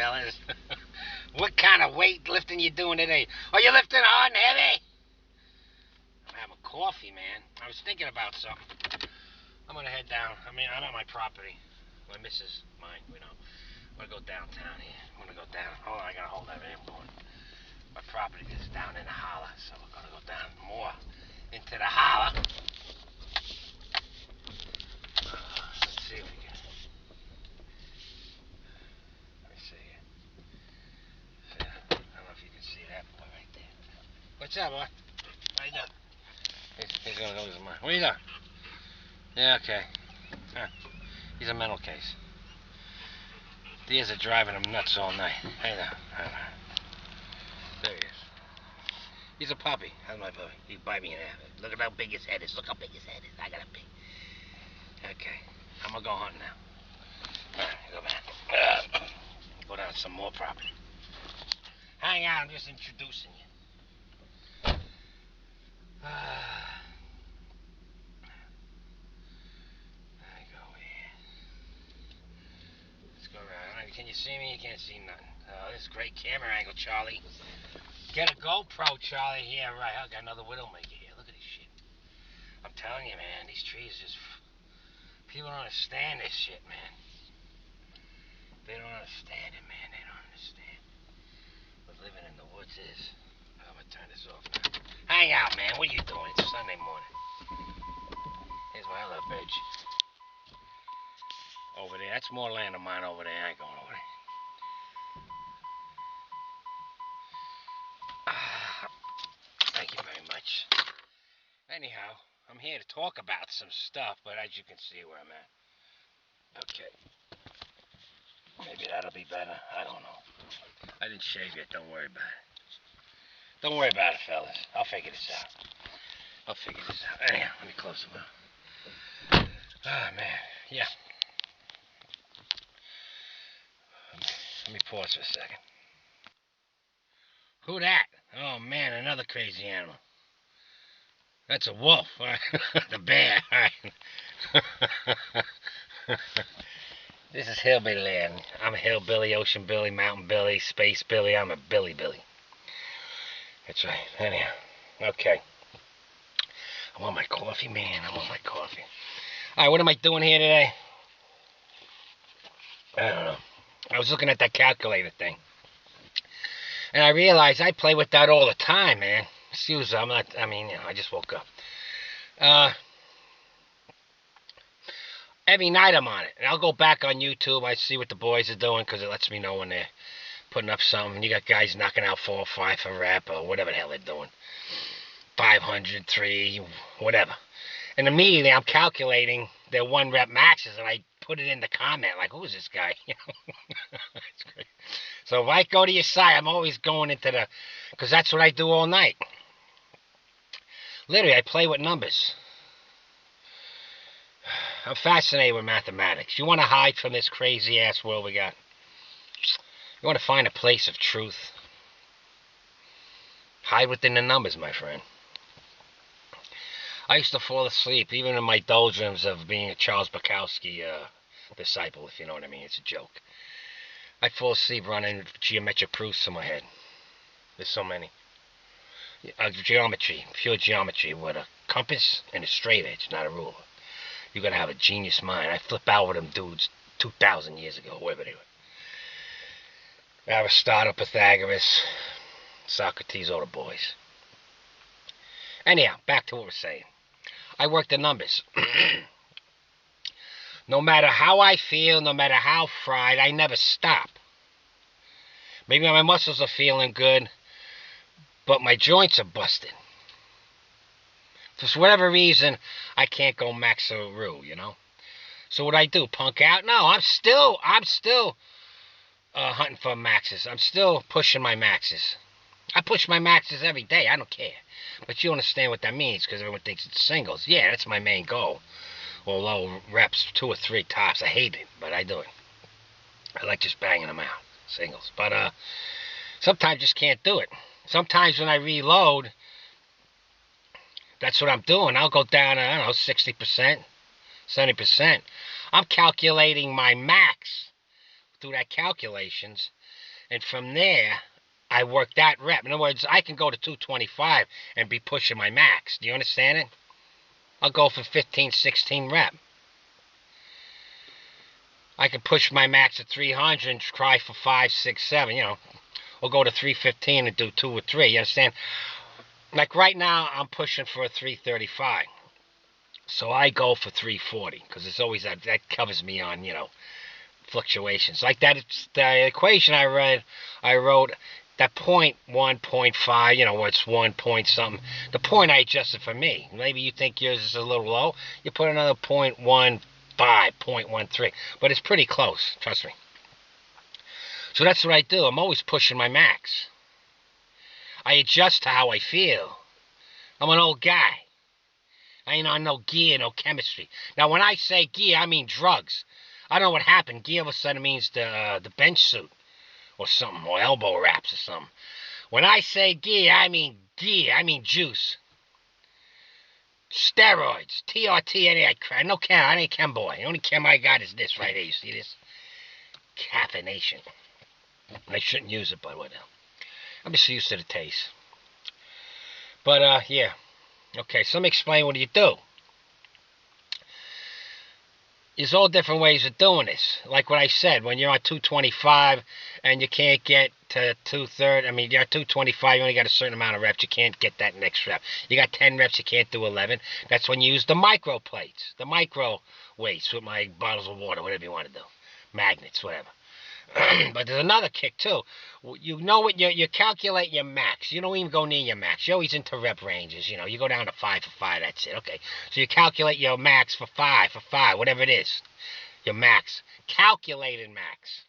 fellas. What kind of weight lifting you doing today? Are you lifting hard and heavy? I'm having coffee, man. I was thinking about something. I'm gonna head down. I mean, I'm at my property. My missus, mine, you know. I'm gonna go downtown here. I'm gonna go down. Hold on, I gotta hold that airport. My property is down in the holler, so we're gonna go down more into the holler. Let's see if we can. Let me see here. I don't know if you can see that boy right there. What's up, boy? How you doing? He's gonna go to mine. What are you doing? Yeah, okay. Huh. He's a mental case. Deers are driving him nuts all night. Hey now. There he is. He's a puppy. How's my puppy? He bite me in half. Look at how big his head is. Look how big his head is. I got a big. Okay. I'm gonna go hunting now. Alright, go back. Go down to some more property. Hang on, I'm just introducing you. Can you see me? You can't see nothing. This is great camera angle, Charlie. Get a GoPro, Charlie. Yeah, right. I got another Widowmaker here. Look at this shit. I'm telling you, man. These trees just... People don't understand this shit, man. They don't understand it, man. They don't understand what living in the woods is. I'm going to turn this off now. Hang out, man. What are you doing? It's Sunday morning. Here's my other bitch. Over there. That's more land of mine over there. I ain't going over there. Thank you very much. Anyhow, I'm here to talk about some stuff, but as you can see where I'm at. Okay. Maybe that'll be better. I don't know. I didn't shave yet. Don't worry about it. Don't worry about it, fellas. I'll figure this out. Anyhow, let me close them out. Oh, man. Yeah. Let me pause for a second. Who that? Oh man, another crazy animal. That's a wolf. The bear. This is hillbilly land. I'm a hillbilly, ocean billy, mountain billy, space billy. I'm a billy. That's right. Anyhow, okay. I want my coffee, man. I want my coffee. All right, what am I doing here today? I don't know. I was looking at that calculator thing. And I realized I play with that all the time, man. Excuse me, I just woke up. Every night I'm on it. And I'll go back on YouTube. I see what the boys are doing because it lets me know when they're putting up something. You got guys knocking out 4 or 5 for rep or whatever the hell they're doing. 500, 3, whatever. And immediately I'm calculating their 1 rep maxes and I put it in the comment like, who's this guy? It's great. So if I go to your site, I'm always going into the, because that's what I do all night. Literally, I play with numbers. I'm fascinated with mathematics. You want to hide from this crazy ass world we got? You want to find a place of truth? Hide within the numbers, my friend. I used to fall asleep, even in my doldrums of being a Charles Bukowski disciple, if you know what I mean. It's a joke. I'd fall asleep running geometric proofs in my head. There's so many. Geometry, pure geometry, with a compass and a straight edge, not a ruler. You gotta have a genius mind. I flip out with them dudes 2,000 years ago, wherever they were. Aristotle, Pythagoras, Socrates, all the boys. Anyhow, back to what we're saying. I work the numbers. No matter how I feel, no matter how fried, I never stop. Maybe my muscles are feeling good, but my joints are busted. For whatever reason, I can't go max-a-roo, you know? So what I do, punk out? No, I'm still hunting for maxes. I'm still pushing my maxes. I push my maxes every day. I don't care. But you understand what that means because everyone thinks it's singles. Yeah, that's my main goal. Or low reps, 2 or 3 tops. I hate it, but I do it. I like just banging them out, singles. But sometimes just can't do it. Sometimes when I reload, that's what I'm doing. I'll go down, I don't know, 60%, 70%. I'm calculating my max do that calculations, and from there, I work that rep. In other words, I can go to 225 and be pushing my max. Do you understand it? I'll go for 15, 16 rep. I can push my max at 300 and try for 5, 6, 7, or go to 315 and do 2 or 3. You understand? Like right now, I'm pushing for a 335. So I go for 340 because it's always that covers me on, fluctuations. Like that, it's the equation I wrote that 0.1, 0.5, where it's 1 point something. The point I adjusted for me. Maybe you think yours is a little low. You put another 0.15, 0.13. But it's pretty close, trust me. So that's what I do. I'm always pushing my max. I adjust to how I feel. I'm an old guy. I ain't on no gear, no chemistry. Now, when I say gear, I mean drugs. I don't know what happened. Gear all of a sudden means the bench suit or something, or elbow wraps or something. When I say gear, I mean juice. Steroids, TRT, any of that crap. No chem, I ain't chem boy. The only chem I got is this right here. You see this? Caffeination. I shouldn't use it, but whatever. I'm just used to the taste. But, yeah. Okay, so let me explain what you do. There's all different ways of doing this. Like what I said, when you're on 225 and you can't get to 230, you're at 225, you only got a certain amount of reps, you can't get that next rep. You got 10 reps, you can't do 11. That's when you use the micro plates, the micro weights with my bottles of water, whatever you want to do. Magnets, whatever. But there's another kick too. You know what you calculate your max. You don't even go near your max. You're always into rep ranges. You go down to 5 for 5. That's it. Okay. So you calculate your max for 5 for 5, whatever it is. Your max, calculated max.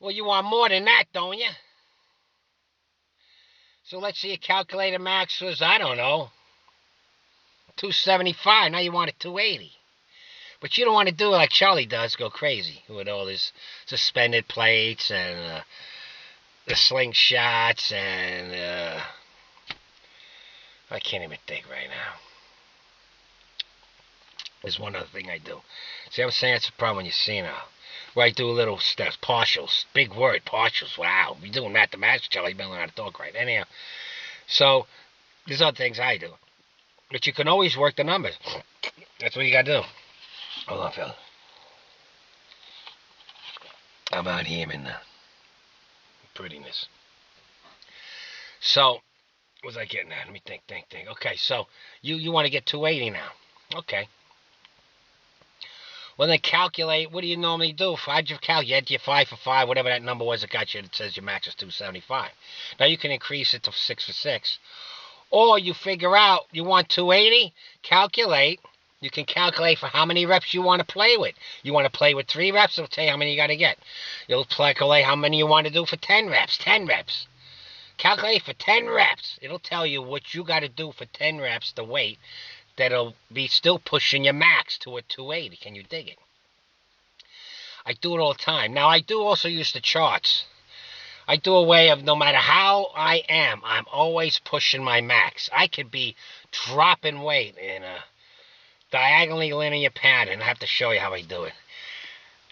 Well, you want more than that, don't you? So let's say your calculated max was, I don't know, 275. Now you want it 280. But you don't want to do it like Charlie does, go crazy with all his suspended plates and the slingshots and I can't even think right now. There's one other thing I do. See, I was saying it's a problem when you're senile. Where I do little steps, partials. Big word, partials. Wow, you're doing mathematics, Charlie. You've been learning how to talk right. Anyhow, so there's other things I do. But you can always work the numbers. That's what you got to do. Hold on, fella. How about him and the prettiness? So, what was I getting at? Let me think. Okay, so you want to get 280 now. Okay. Well, then calculate. What do you normally do? How'd you calculate? You 5 for 5, whatever that number was that got you, that says your max is 275. Now, you can increase it to 6 for 6. Or you figure out you want 280, calculate. You can calculate for how many reps you want to play with. You want to play with 3 reps, it'll tell you how many you got to get. You'll calculate how many you want to do for 10 reps. 10 reps. Calculate for 10 reps. It'll tell you what you got to do for 10 reps, the weight, that'll be still pushing your max to a 280. Can you dig it? I do it all the time. Now, I do also use the charts. I do a way of no matter how I am, I'm always pushing my max. I could be dropping weight in a diagonally linear pattern. I have to show you how I do it.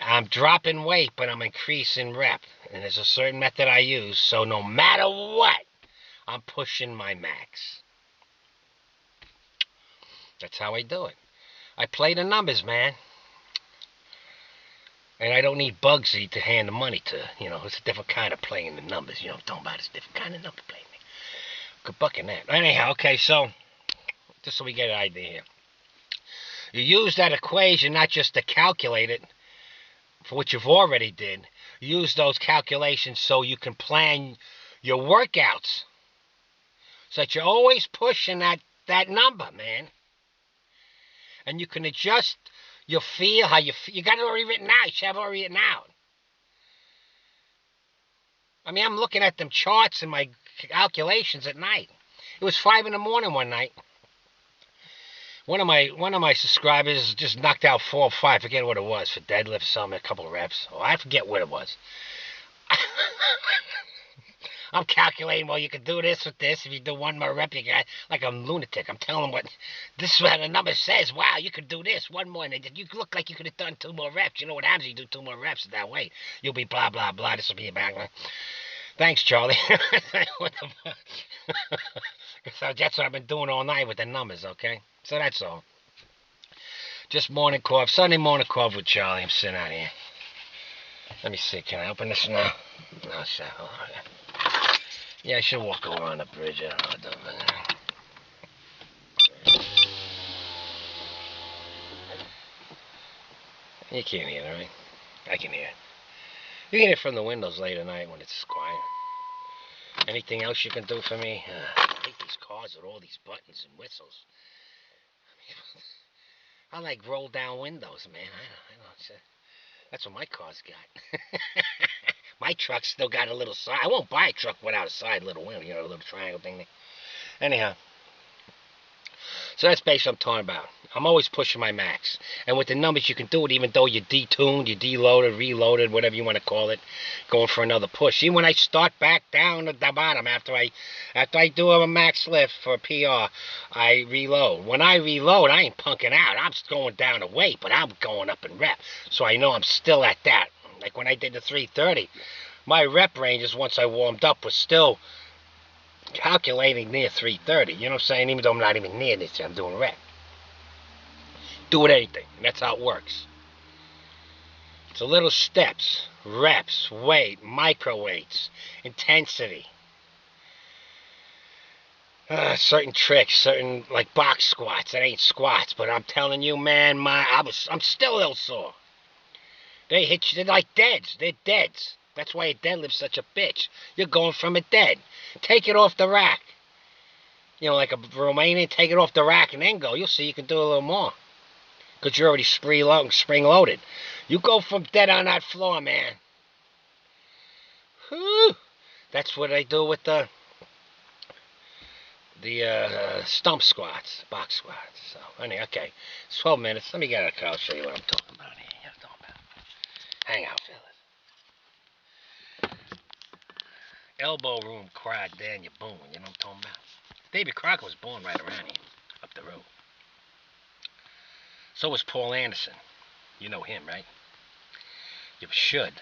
I'm dropping weight, but I'm increasing rep. And there's a certain method I use, so no matter what, I'm pushing my max. That's how I do it. I play the numbers, man. And I don't need Bugsy to hand the money to. It's a different kind of playing the numbers. You know what I'm talking about? It's a different kind of number playing. Good buck in that. Anyhow, okay, so just so we get an idea here. You use that equation not just to calculate it for what you've already did. You use those calculations so you can plan your workouts. So that you're always pushing that number, man. And you can adjust your feel, how you feel. You got it already written out. You should have it already written out. I'm looking at them charts and my calculations at night. It was 5 in the morning one night. One of my subscribers just knocked out 4 or 5. I forget what it was for deadlift, something, a couple of reps. Oh, I forget what it was. I'm calculating, well, you can do this with this. If you do one more rep, you got like a lunatic. I'm telling them what this is what the number says. Wow, you could do this one more. And you look like you could have done 2 more reps. You know what happens if you do 2 more reps at that weight? You'll be blah, blah, blah. This will be a bang. Thanks, Charlie. What the fuck? So that's what I've been doing all night with the numbers, okay? So that's all. Just morning cough. Sunday morning cough with Charlie. I'm sitting out here. Let me see. Can I open this now? No, shit. Oh, okay. Yeah, I should walk around the bridge. I don't know. You can't hear it, right? I can hear it. You can hear it from the windows late at night when it's quiet. Anything else you can do for me? I hate these cars with all these buttons and whistles. I like roll down windows, man. I don't. That's what my car's got. My truck's still got a little side. I won't buy a truck without a side little window, you know, a little triangle thing. Anyhow. So that's basically what I'm talking about. I'm always pushing my max. And with the numbers, you can do it even though you're detuned, you're deloaded, reloaded, whatever you want to call it, going for another push. See, when I start back down at the bottom, after I do a max lift for a PR, I reload. When I reload, I ain't punking out. I'm just going down the weight, but I'm going up in rep. So I know I'm still at that. Like when I did the 330, my rep ranges once I warmed up was still calculating near 330, you know what I'm saying? Even though I'm not even near this, I'm doing rep. Do it anything, and that's how it works. It's a little steps, reps, weight, micro weights, intensity. Certain tricks, certain like box squats. That ain't squats, but I'm telling you, man, I'm still a little sore. They hit you, they're like deads. They're deads. That's why a deadlift's such a bitch. You're going from a dead. Take it off the rack. You know, like a Romanian, take it off the rack and then go. You'll see you can do a little more. Because you're already spring loaded. You go from dead on that floor, man. Whew. That's what I do with the stump squats, box squats. So, anyway, okay. It's 12 minutes. Let me get a car. I'll show you what I'm talking about here. Hang out, fellas. Elbow room cried Daniel Boone, you know what I'm talking about? David Crocker was born right around here, up the road. So was Paul Anderson. You know him, right? You should.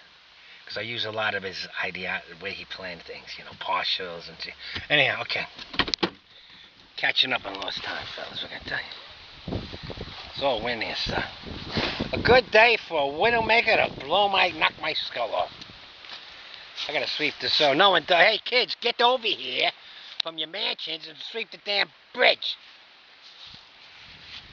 Because I use a lot of his idea, the way he planned things, you know, partials and shit. Anyhow, okay. Catching up on lost time, fellas, what can I tell you? It's all windy and stuff. A good day for a widowmaker to knock my skull off. I gotta sweep this so no one does. Hey kids, get over here from your mansions and sweep the damn bridge.